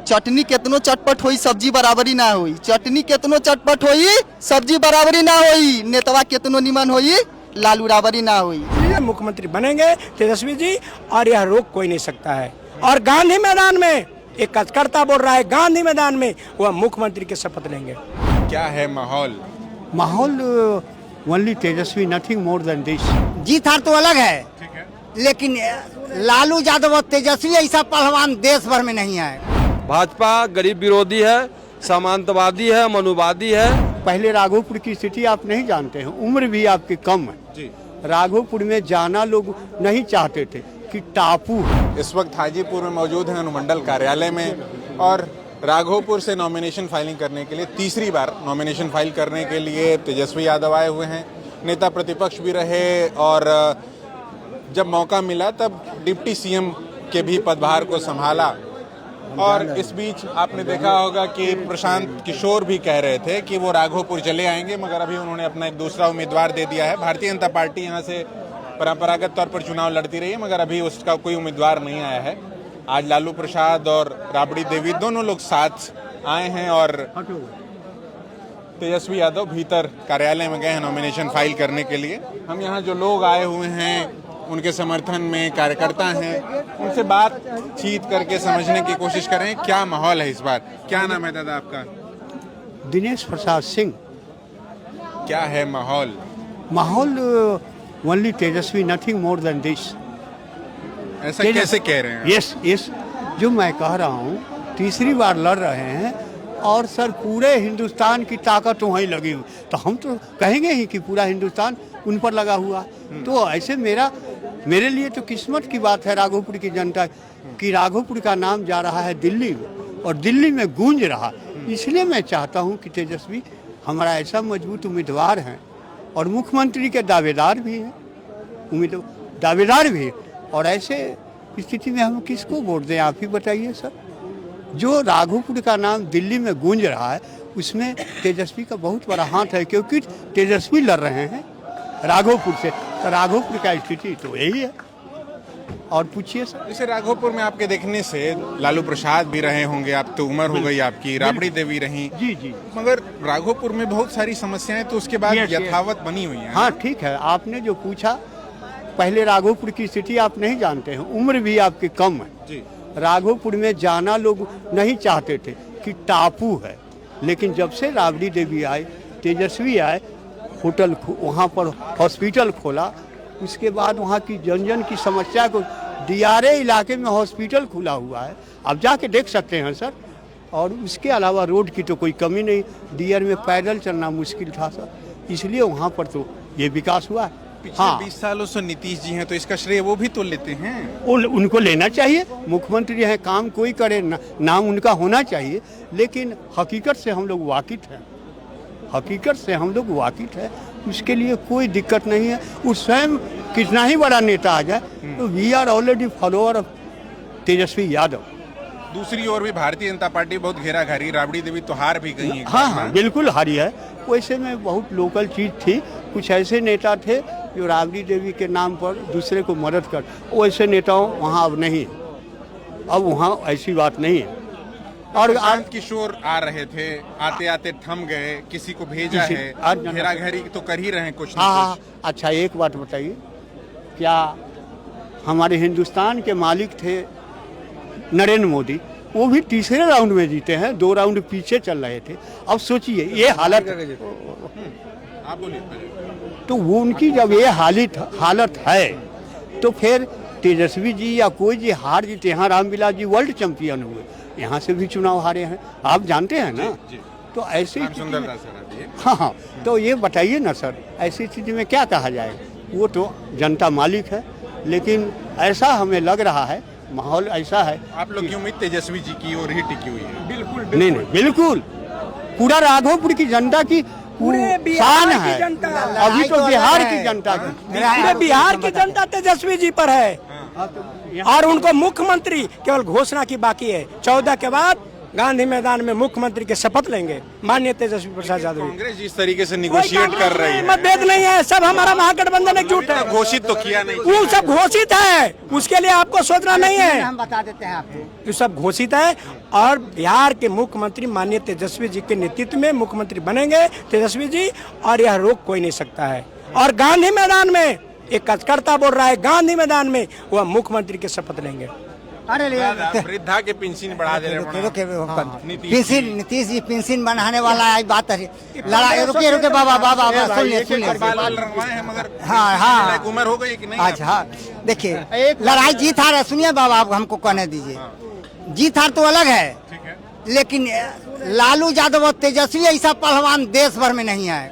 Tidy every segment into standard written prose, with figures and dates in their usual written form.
चटनी कितनो चटपट होई सब्जी बराबरी ना होई, चटनी कितनो चटपट होई सब्जी बराबरी ना होई, नेतवा कितनो निमन होई लालू बराबरी ना होई। मुख्यमंत्री बनेंगे तेजस्वी जी और यह रोक कोई नहीं सकता है। और गांधी मैदान में एक कार्यकर्ता बोल रहा है, गांधी मैदान में वह मुख्यमंत्री के शपथ लेंगे। क्या है माहौल? माहौल only Tejashwi, nothing more than this. जीत हार तो अलग है, लेकिन लालू यादव और तेजस्वी ऐसा पहलवान देश भर में नहीं है। भाजपा गरीब विरोधी है, सामंतवादी है, मनुवादी है। पहले राघोपुर की स्थिति आप नहीं जानते हैं, उम्र भी आपकी कम है जी। राघोपुर में जाना लोग नहीं चाहते थे कि टापू है। इस वक्त हाजीपुर में मौजूद हैं अनुमंडल कार्यालय में और राघोपुर से नॉमिनेशन फाइलिंग करने के लिए तीसरी बार नॉमिनेशन फाइल करने के लिए तेजस्वी यादव आए हुए हैं। नेता प्रतिपक्ष भी रहे और जब मौका मिला तब डिप्टी सीएम के भी पदभार को संभाला। और इस बीच आपने देखा होगा कि प्रशांत किशोर भी कह रहे थे कि वो राघोपुर चले आएंगे, मगर अभी उन्होंने अपना एक दूसरा उम्मीदवार दे दिया है। भारतीय जनता पार्टी यहाँ से परंपरागत तौर पर चुनाव लड़ती रही है, मगर अभी उसका कोई उम्मीदवार नहीं आया है। आज लालू प्रसाद और राबड़ी देवी दोनों लोग साथ आए हैं और तेजस्वी यादव भीतर कार्यालय में गए हैं नॉमिनेशन फाइल करने के लिए। हम यहाँ जो लोग आए हुए हैं उनके समर्थन में कार्यकर्ता हैं, उनसे बातचीत करके समझने की कोशिश करें क्या माहौल है इस बार। क्या नाम है दादा आपका? दिनेश प्रसाद सिंह। क्या है माहौल? माहौल only Tejashwi, nothing more than this. ऐसा कैसे कह रहे हैं? यस, जो मैं कह रहा हूँ तीसरी बार लड़ रहे हैं और सर पूरे हिंदुस्तान की ताकत वहीं लगी हुई, तो हम तो कहेंगे ही कि पूरा हिंदुस्तान उन पर लगा हुआ। तो ऐसे मेरे लिए तो किस्मत की बात है राघोपुर की जनता कि राघोपुर का नाम जा रहा है दिल्ली में और दिल्ली में गूंज रहा। इसलिए मैं चाहता हूं कि तेजस्वी हमारा ऐसा मजबूत उम्मीदवार हैं और मुख्यमंत्री के दावेदार भी हैं, दावेदार भी। और ऐसे स्थिति में हम किसको वोट दें, आप ही बताइए सर। जो राघोपुर का नाम दिल्ली में गूंज रहा है उसमें तेजस्वी का बहुत बड़ा हाथ है, क्योंकि तेजस्वी लड़ रहे हैं राघोपुर से। तो राघोपुर का स्थिति तो यही है। और पूछिए सर। जैसे राघोपुर में आपके देखने से लालू प्रसाद भी रहे होंगे, आप तो उम्र हो गई आपकी, राबड़ी देवी रही जी, मगर राघोपुर में बहुत सारी समस्याएं तो उसके बाद यथावत बनी हुई हैं। हाँ ठीक है, आपने जो पूछा, पहले राघोपुर की स्थिति आप नहीं जानते हैं, उम्र भी आपकी कम है जी। राघोपुर में जाना लोग नहीं चाहते थे कि टापू है, लेकिन जब से राबड़ी देवी आए, तेजस्वी आए, होटल वहाँ पर हॉस्पिटल खोला, उसके बाद वहाँ की जन की समस्या को दियारे इलाके में हॉस्पिटल खुला हुआ है, आप जाके देख सकते हैं सर। और उसके अलावा रोड की तो कोई कमी नहीं, दियर में पैदल चलना मुश्किल था सर, इसलिए वहाँ पर तो ये विकास हुआ है। पिछले 20 सालों से नीतीश जी हैं, तो इसका श्रेय वो भी तो लेते हैं। उनको लेना चाहिए, मुख्यमंत्री हैं, काम कोई करे नाम उनका होना चाहिए, लेकिन हकीकत से हम लोग वाकिफ हैं, हकीकत से हम लोग वाकिफ है, उसके लिए कोई दिक्कत नहीं है। वो स्वयं कितना ही बड़ा नेता आ जाए तो we are already follower of Tejashwi Yadav. दूसरी ओर भी भारतीय जनता पार्टी बहुत घेरा घारी, राबड़ी देवी तो हार भी गई है। हाँ, बिल्कुल हारी है। वैसे में बहुत लोकल चीज थी, कुछ ऐसे नेता थे जो राबड़ी देवी के नाम पर दूसरे को मदद कर, वैसे नेताओं वहाँ अब नहीं, अब वहाँ ऐसी बात नहीं है। और प्रशांत किशोर आ रहे थे, आते आते थम गए, किसी को भेजा है, घेरा घेरी तो कर ही रहे हैं कुछ ना कुछ। अच्छा एक बात बताइए, क्या हमारे हिंदुस्तान के मालिक थे नरेंद्र मोदी, वो भी तीसरे राउंड में जीते हैं, 2 राउंड पीछे चल रहे थे। अब सोचिए ये हालत, आप बोलिए। तो वो उनकी जब ये हालत है तो फिर तेजस्वी जी या कोई जी हार जीते। यहाँ रामविलास जी वर्ल्ड चैंपियन हुए, यहाँ से भी चुनाव हारे हैं, आप जानते हैं ना जी। तो ऐसी हाँ, तो ये बताइए ना सर, ऐसी स्थिति में क्या कहा जाए। वो तो जनता मालिक है, लेकिन ऐसा हमें लग रहा है, माहौल ऐसा है। आप लोग की उम्मीद तेजस्वी जी की ओर ही टिकी हुई है? बिल्कुल नहीं, बिल्कुल पूरा राघोपुर की जनता की शान है। अभी तो बिहार की जनता की, पूरे बिहार की जनता तेजस्वी जी पर है और उनको मुख्यमंत्री केवल घोषणा की बाकी है। 14 के बाद गांधी मैदान में मुख्यमंत्री के शपथ लेंगे माननीय तेजस्वी प्रसाद यादव। कांग्रेस जिस तरीके से निगोशिएट कर रही है, मतभेद नहीं है, सब हमारा महागठबंधन एकजुट है। घोषित तो किया नहीं, वो सब घोषित है, उसके लिए आपको सोचना नहीं है। हम बता देते हैं आपको, ये सब घोषित है और बिहार के मुख्यमंत्री माननीय तेजस्वी जी के नेतृत्व में मुख्यमंत्री बनेंगे तेजस्वी जी, और यह रोक कोई नहीं सकता है। और गांधी मैदान में एक कार्यकर्ता बोल रहा है, गांधी मैदान में वह मुख्यमंत्री के शपथ लेंगे। अरे वृद्धा के पेंशन बढ़ा दे रहे पेंशन, नीतीश जी पेंशन बढ़ाने वाला है, बात है लड़ाई। रुकिए रुकिए बाबा सुनिए मगर हाँ उम्र हो गई कि नहीं? अच्छा हाँ, देखिए लड़ाई जीत हार है। सुनिए बाबा, आप हमको कहने दीजिए, जीत हार तो अलग है, लेकिन लालू यादव और तेजस्वी ऐसा पहलवान देश भर में नहीं है।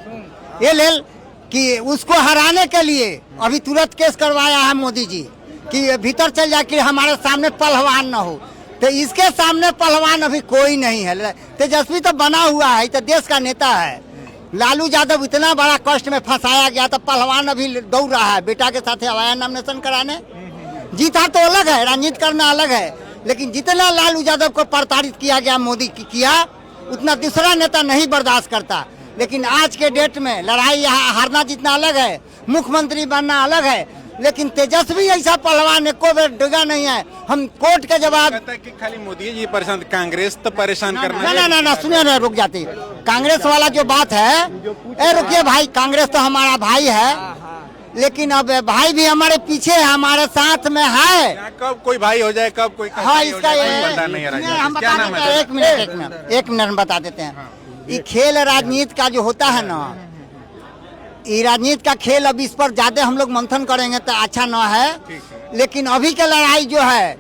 ये लेल कि उसको हराने के लिए अभी तुरंत केस करवाया है मोदी जी कि भीतर चल जाए कि हमारे सामने पहलवान न हो। तो इसके सामने पहलवान अभी कोई नहीं है। तेजस्वी तो बना हुआ है, तो देश का नेता है। लालू यादव इतना बड़ा कष्ट में फंसाया गया, तो पहलवान अभी दौड़ रहा है बेटा के साथ आया नॉमिनेशन कराने। जीता तो अलग है, राजनीति करना अलग है, लेकिन जितना लालू यादव को प्रताड़ित किया गया मोदी की किया, उतना दूसरा नेता नहीं बर्दाश्त करता। लेकिन आज के डेट में लड़ाई यहाँ हारना जीतना अलग है, मुख्यमंत्री बनना अलग है, लेकिन तेजस्वी ऐसा पहलवान एको बेर डगा नहीं है। हम कोर्ट के जवाब कि खाली मोदी जी परेशान, कांग्रेस तो परेशान करना। ना सुनिए ना, रुक जाती कांग्रेस वाला जो बात है। ए रुकिए भाई, कांग्रेस तो हमारा भाई है, लेकिन अब भाई भी हमारे पीछे है, हमारे साथ में है। कब कोई भाई हो जाए, कब कोई हाँ, इसका पता नहीं है। हम बता देते हैं, एक मिनट हम बता देते हैं। ये खेल राजनीति का जो होता है ना, ये राजनीति का खेल, अब इस पर ज्यादा हम लोग मंथन करेंगे तो अच्छा न है। लेकिन अभी के लड़ाई जो है,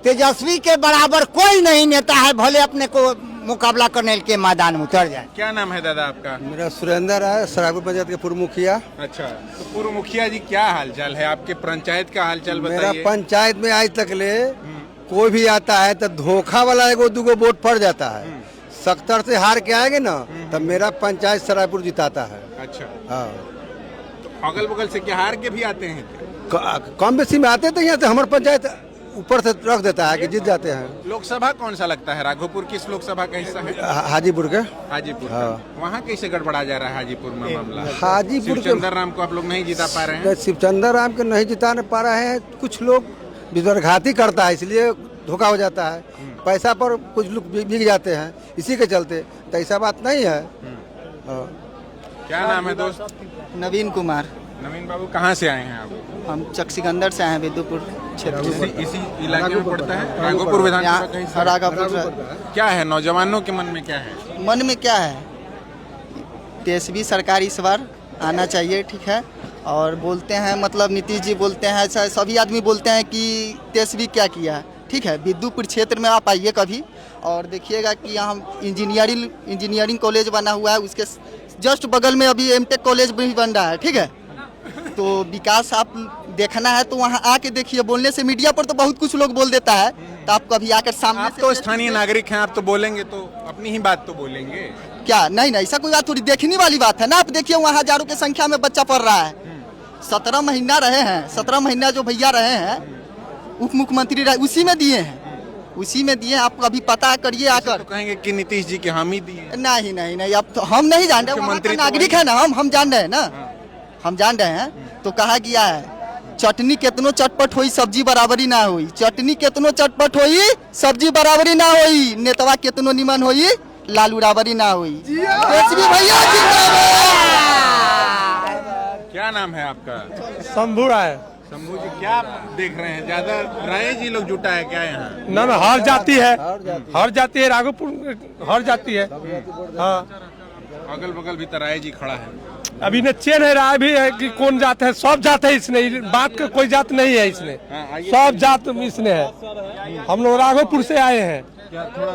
तेजस्वी के बराबर कोई नहीं नेता है, भले अपने को मुकाबला करने के मैदान में उतर जाए। क्या नाम है दादा आपका? मेरा सुरेंद्र है, सरायपुर पंचायत के पूर्व मुखिया। अच्छा, तो पूर्व मुखिया जी क्या हालचाल है आपके पंचायत का? हालचाल बताइए। मेरा पंचायत में आज तक ले कोई भी आता है तो धोखा वाला एगो दूगो वोट पड़ जाता है। 70 से हार के आएंगे ना, तब मेरा पंचायत सरायपुर जिताता है। अच्छा हाँ, अगल बगल से क्या हार के भी आते हैं? कम बेसी में आते तो यहाँ से हमारे पंचायत ऊपर से रख देता है कि जीत जाते हैं। लोकसभा कौन सा लगता है? राघोपुर किस लोकसभा का हिस्सा है? हाजीपुर के। हाजीपुर। हाँ। वहाँ कैसे गड़बड़ा जा रहा है हाजीपुर में मामला? हाजीपुर शिवचंद्र राम को आप लोग नहीं जिता पा रहे हैं? शिवचंद्र राम को नहीं जिता पा रहे हैं। कुछ लोग विश्वासघाती करता है, इसलिए धोखा हो जाता है। पैसा पर कुछ लोग बिक जाते हैं, इसी के चलते। तो ऐसा बात नहीं है। क्या नाम है दोस्त? नवीन कुमार। नवीन बाबू, कहाँ से आए हैं आप? हम चकसिकंदर से आए हैं, विदुपुर क्षेत्र से। इसी इलाके में पड़ता है राघोपुर विधानसभा का हिस्सा? राघोपुर। क्या है नौजवानों के मन में, क्या है मन में? क्या है, तेजस्वी सरकार इस बार आना चाहिए, ठीक है। और बोलते हैं, मतलब नीतीश जी बोलते हैं, ऐसा सभी आदमी बोलते हैं कि तेजस्वी क्या किया, ठीक है। विदुपुर क्षेत्र में आप आइए कभी और देखिएगा कि यहाँ इंजीनियरिंग कॉलेज बना हुआ है, उसके जस्ट बगल में अभी एमटेक कॉलेज भी बन रहा है, ठीक है। तो विकास आप देखना है तो वहाँ आके देखिए। बोलने से मीडिया पर तो बहुत कुछ लोग बोल देता है, तो आप कभी आकर सामने। आप तो स्थानीय नागरिक हैं, आप तो बोलेंगे, तो अपनी ही बात तो बोलेंगे। क्या? नहीं, ऐसा कोई बात थोड़ी, देखने वाली बात है ना। आप देखिए वहाँ हजारों की संख्या में बच्चा पढ़ रहा है। 17 महीना रहे हैं, 17 महीना जो भैया रहे हैं उप मुख्यमंत्री, उसी में दिए हैं, उसी में दिए। आप अभी पता करिए आकर। तो कहेंगे कि नीतीश जी की हामी दिए। नहीं, अब तो हम नहीं जान रहे, वहाँ के नागरिक है ना, हम जान रहे हैं ना, हम जान रहे हैं। तो कहा गया है, चटनी केतनो चटपट होई सब्जी बराबरी ना होई। चटनी केतनो चटपट होई सब्जी बराबरी ना होई। नेतवा केतनो निमन होई लालू बराबरी ना होई। तेजस्वी भैया जिंदाबाद। क्या नाम है आपका? शंभू राय। शंभू जी, क्या देख रहे हैं? ज्यादा राय जी लोग जुटा है क्या यहाँ? ना हर जाती है, हर जाती है, राघोपुर हर जाती है। हाँ, अगल बगल भी राय जी खड़ा है। अभी ने चेन है, राय भी है कि कौन जात है, सब जात है इसने, बात का कोई जात नहीं है इसने, सब जात इसने है। हम लोग राघोपुर से आए हैं। क्या थोड़ा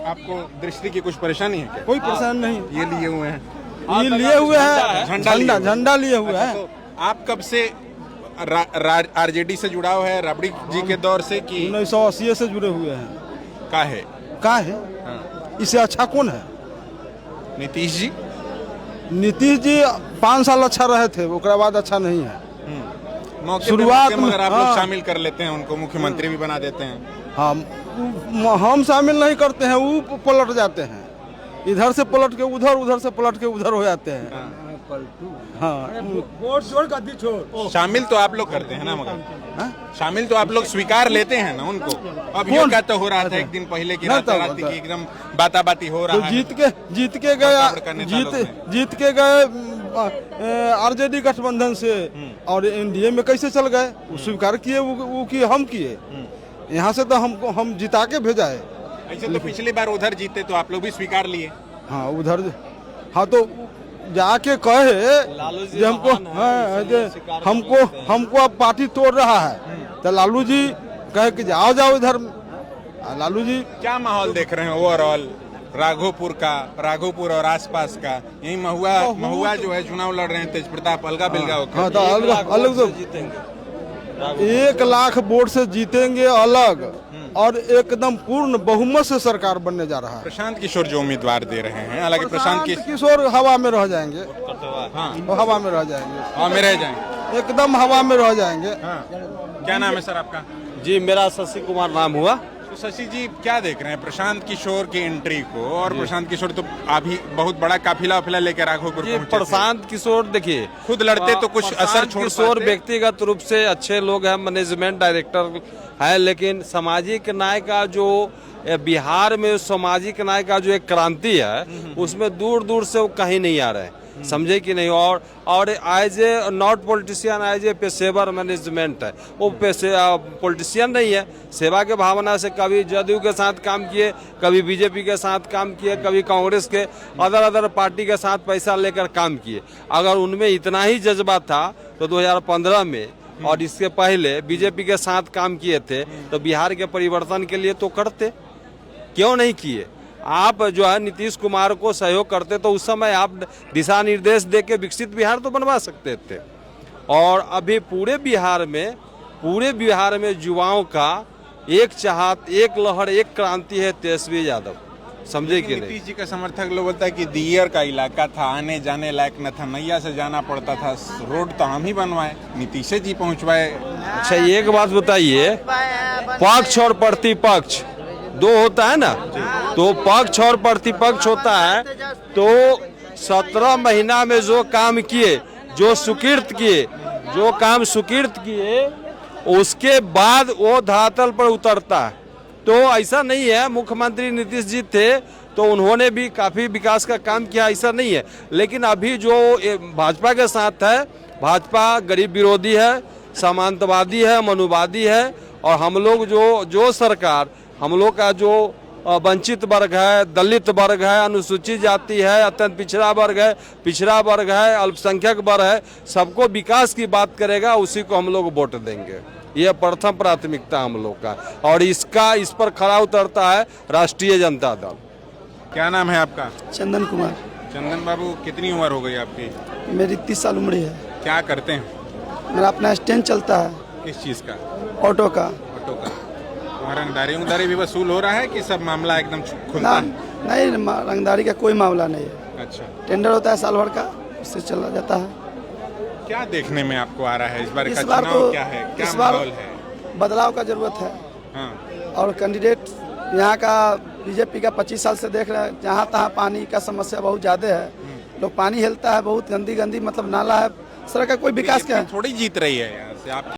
आपको दृष्टि की कुछ परेशानी है क्या? कोई परेशान नहीं। ये लिए हुए हैं, ये लिए हुए हैं, झंडा लिए हुए हैं। तो आप कब से आरजेडी से जुड़ाव है? राबड़ी जी के दौर से कि 1980 से जुड़े हुए हैं। का है? हाँ। इससे अच्छा कौन है? नीतीश जी। नीतीश जी 5 साल अच्छा रहे थे, उसके बाद अच्छा नहीं है। मौके शुरुआत पे मगर आप लोग हाँ। शामिल कर लेते हैं उनको, मुख्यमंत्री भी बना देते हैं। हाँ, हम शामिल नहीं करते हैं, वो पलट जाते हैं, इधर से पलट के उधर, उधर से पलट के उधर हो जाते हैं। हाँ, वोट छोड़ गद्दी छोड़। शामिल तो आप लोग करते हैं ना, मगर शामिल तो आप लोग स्वीकार लेते हैं ना उनको। अब ये क्या तो हो रहा था एक दिन पहले की रात की एकदम बाती हो रहा है। जीत के गए आरजेडी गठबंधन से और एनडीए में कैसे चल गए, वो स्वीकार किए, वो किए, हम किए। यहाँ से तो हम जिता के भेजा है। ऐसे तो पिछली बार उधर जीते तो आप लोग भी स्वीकार लिए। हाँ उधर, हाँ तो जाके कहे हमको अब पार्टी तोड़ रहा है, तो लालू जी कहे कि जाओ इधर। लालू जी क्या माहौल देख रहे हैं ओवरऑल राघोपुर और आसपास का? यही महुआ जो है चुनाव लड़ रहे हैं तेज प्रताप अलगा बिलगा होकर। हाँ, तो अलग तो 1 लाख वोट से जीतेंगे अलग, और एकदम पूर्ण बहुमत से सरकार बनने जा रहा है। प्रशांत किशोर जो उम्मीदवार दे रहे हैं, हालांकि प्रशांत किशोर हवा में रह जाएंगे। हाँ, हवा में रह जाएंगे, हवा में रह जाएंगे, एकदम हवा में रह जाएंगे। हाँ। क्या नाम है सर आपका? जी मेरा शशि कुमार नाम हुआ। तो शशि जी क्या देख रहे हैं प्रशांत किशोर की एंट्री को? और प्रशांत किशोर तो अभी बहुत बड़ा काफिला लेकर राघोपुर पहुंचे थे। प्रशांत किशोर देखिए खुद लड़ते तो कुछ असर छोड़ किशोर व्यक्तिगत रूप से अच्छे लोग हैं, मैनेजमेंट डायरेक्टर है, लेकिन सामाजिक न्याय का जो बिहार में सामाजिक न्याय का जो एक क्रांति है उसमें दूर दूर से वो कहीं नहीं आ रहे हैं, समझे कि नहीं। और as a not politician, as a पेशेवर मैनेजमेंट है, वो पॉलिटिशियन नहीं है। सेवा के भावना से कभी जदयू के साथ काम किए, कभी बीजेपी के साथ काम किए, कभी कांग्रेस के अदर पार्टी के साथ पैसा लेकर काम किए। अगर उनमें इतना ही जज्बा था तो 2015 में और इसके पहले बीजेपी के साथ काम किए थे तो बिहार के परिवर्तन के लिए तो करते, क्यों नहीं किए? आप जो है नीतीश कुमार को सहयोग करते तो उस समय आप दिशा निर्देश दे के विकसित बिहार तो बनवा सकते थे। और अभी पूरे बिहार में युवाओं का एक चाहत, एक लहर, एक क्रांति है तेजस्वी यादव, समझे कि नहीं। नीतीश जी का समर्थक लोग बोलता है कि दियर का इलाका था, आने जाने लायक न था, नैया से जाना पड़ता था, रोड तो हम ही बनवाए, नीतीश जी पहुंचवाए। अच्छा एक बात बताइए, पक्ष और प्रतिपक्ष दो होता है ना, तो पक्ष और प्रतिपक्ष होता है, तो 17 महीना में जो काम किए, जो काम सुकृत किए उसके बाद वो धरातल पर उतरता है। तो ऐसा नहीं है मुख्यमंत्री नीतीश जी थे तो उन्होंने भी काफी विकास का काम किया, ऐसा नहीं है। लेकिन अभी जो भाजपा के साथ है, भाजपा गरीब विरोधी है, सामंतवादी है, मनुवादी है, और हम लोग जो सरकार हम लोग का जो वंचित वर्ग है, दलित वर्ग है, अनुसूचित जाति है, अत्यंत पिछड़ा वर्ग है, अल्पसंख्यक वर्ग है, सबको विकास की बात करेगा, उसी को हम लोग वोट देंगे। यह प्रथम प्राथमिकता हम लोग का, और इस पर खड़ा उतरता है राष्ट्रीय जनता दल। क्या नाम है आपका? चंदन कुमार। चंदन बाबू कितनी उम्र हो गई आपकी? मेरी 30 साल उम्र है। क्या करते हैं? मेरा अपना स्टैंड चलता है। किस चीज का? ऑटो का। रंगदारी भी वसूल हो रहा है कि सब मामला एकदम खुलता है? नहीं, रंगदारी का कोई मामला नहीं है। अच्छा, टेंडर होता है साल भर का, उससे चला जाता है। क्या देखने में आपको आ रहा है इस बार का चुनाव? क्या है, क्या माहौल है? बदलाव का जरूरत है। हाँ। और कैंडिडेट यहाँ का बीजेपी का 25 साल से देख रहे हैं, जहाँ तहाँ पानी का समस्या बहुत ज्यादा है, लोग पानी हेलता है, बहुत गंदी मतलब नाला है, सड़क का कोई विकास क्या है? थोड़ी जीत रही है यहाँ से आप